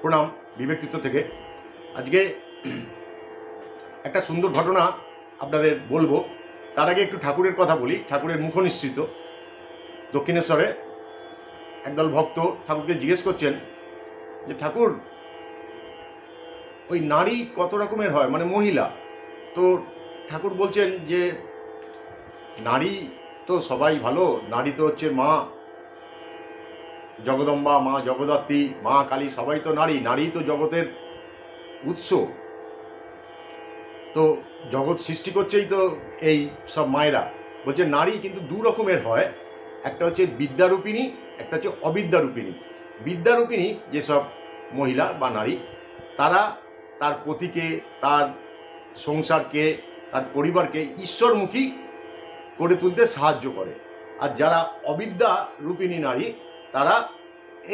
প্রণাম বিবেকচিত্র থেকে। আজকে একটা সুন্দর ঘটনা আপনাদের বলবো। তার আগে একটু ঠাকুরের কথা বলি। ঠাকুরের মুখনিসৃত দক্ষিণেশ্বরে একদল ভক্ত ঠাকুরকে জিজ্ঞেস করছেন যে ঠাকুর, ওই নারী কত রকমের হয়, মানে মহিলা। তো ঠাকুর বলছেন যে নারী তো সবাই ভালো, নারী তো হচ্ছে মা জগদম্বা, মা জগদ্ধাত্রী, মা কালী, সবাই তো নারী, নারী তো জগতের উৎস। তো জগৎ সৃষ্টি করছেই তো এই সব মায়েরা। বলছে নারী কিন্তু দু রকমের হয়, একটা হচ্ছে বিদ্যারূপিণী, একটা হচ্ছে অবিদ্যারূপিণী। বিদ্যারূপিণী যেসব মহিলা বা নারী, তারা তার পতিকে, তার সংসারকে, তার পরিবারকে ঈশ্বরমুখী করে তুলতে সাহায্য করে। আর যারা অবিদ্যা রূপিণী নারী, তারা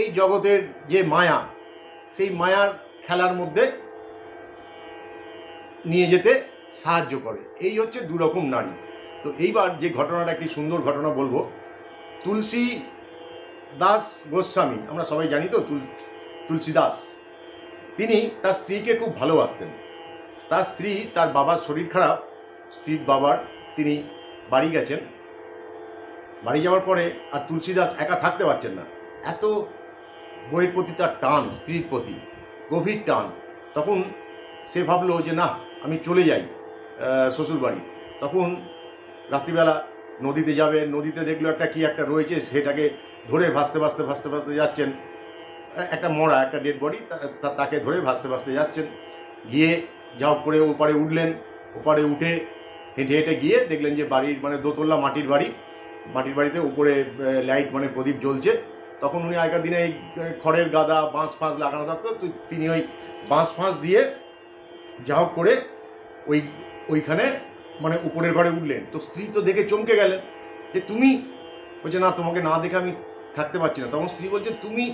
এই জগতের যে মায়া, সেই মায়ার খেলার মধ্যে নিয়ে যেতে সাহায্য করে। এই হচ্ছে দু রকম নারী। তো এইবার যে ঘটনাটা, একটি সুন্দর ঘটনা বলবো। তুলসী দাস গোস্বামী, আমরা সবাই জানি তো তুলসী দাস, তিনি তার স্ত্রীকে খুব ভালোবাসতেন। তার স্ত্রী, তার বাবার শরীর খারাপ, স্ত্রীর বাবার, তিনি বাড়ি গেছেন। বাড়ি যাওয়ার পরে আর তুলসী দাস একা থাকতে পারছেন না। এত বইয়ের প্রতি তার টান, স্ত্রীর প্রতি গভীর টান। তখন সে ভাবলো যে না, আমি চলে যাই শ্বশুর বাড়ি। তখন রাত্রিবেলা নদীতে যাবে, নদীতে দেখলো একটা কি একটা রয়েছে, সেটাকে ধরে ভাসতে ভাসতে ভাসতে ভাসতে যাচ্ছেন। একটা মরা, একটা ডেড বডি, তাকে ধরে ভাসতে ভাসতে যাচ্ছেন। গিয়ে যাও করে ওপারে উঠলেন। ওপারে উঠে হেঁটে হেঁটে গিয়ে দেখলেন যে বাড়ির, মানে দোতলা মাটির বাড়ি, মাটির বাড়িতে উপরে লাইট, মানে প্রদীপ জ্বলছে। তখন উনি আগেকার দিনে এই খড়ের গাদা, বাঁশ ফাঁস লাগানো থাকতো, তো তিনি ওই বাঁশ ফাঁস দিয়ে যা হোক করে ওইখানে মানে উপরের ঘরে উঠলেন। তো স্ত্রী তো দেখে চমকে গেলেন যে তুমি, বলছে না, তোমাকে না দেখে আমি থাকতে পারছি না। তখন স্ত্রী বলছে, তুমি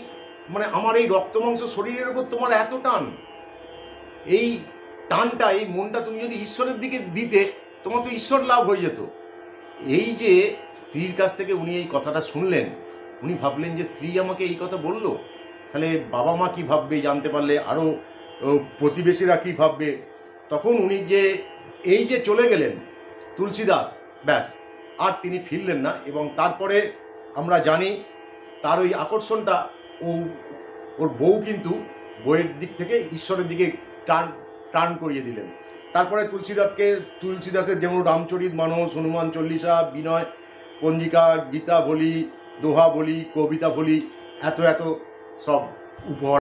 মানে আমার এই রক্তমাংস শরীরের উপর তোমার এত টান, এই টানটা, এই মনটা তুমি যদি ঈশ্বরের দিকে দিতে, তোমার তো ঈশ্বর লাভ হয়ে যেত। এই যে স্ত্রীর কাছ থেকে উনি এই কথাটা শুনলেন, উনি ভাবলেন যে স্ত্রী আমাকে এই কথা বলল, তাহলে বাবা মা কী ভাববে জানতে পারলে, আরও প্রতিবেশীরা কী ভাববে। তখন উনি যে এই যে চলে গেলেন তুলসীদাস, ব্যাস আর তিনি ফিরলেন না। এবং তারপরে আমরা জানি তার ওই আকর্ষণটা, ওর বউ কিন্তু বইয়ের দিক থেকে ঈশ্বরের দিকে টার্ন করিয়ে দিলেন। তারপরে তুলসীদাসের যেমন রামচরিত মানস, হনুমান চল্লিশা, বিনয় পঞ্জিকা, গীতা বলি, দোহা বলি, কবিতা বলি, এত এত সব উপহার